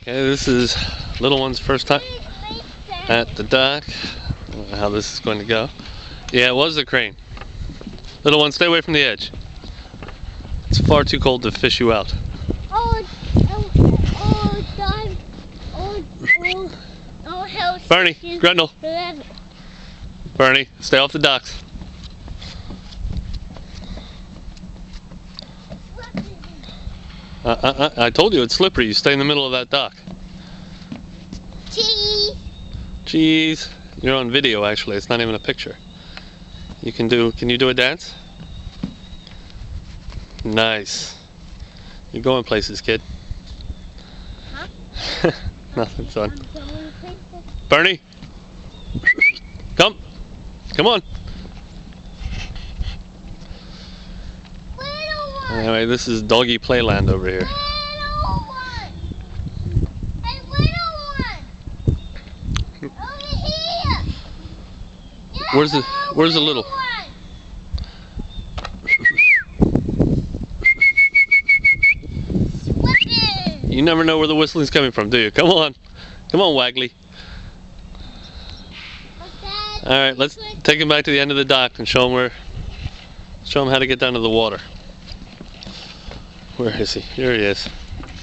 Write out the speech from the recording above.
Okay, this is little one's first time at the dock. I don't know how this is going to go. Yeah, it was the crane. Little one, stay away from the edge. It's far too cold to fish you out. Bernie, Grundle. Bernie, stay off the docks. I told you it's slippery. You stay in the middle of that dock. Cheese. Cheese. You're on video, actually. It's not even a picture. Can you do a dance? Nice. You're going places, kid. Huh? Nothing, son. Bernie, come on. Anyway, this is doggy playland over here. Where's the little? You never know where the whistling's coming from, do you? Come on, Waggly. All right, let's take him back to the end of the dock and show him how to get down to the water. Where is he? Here he is.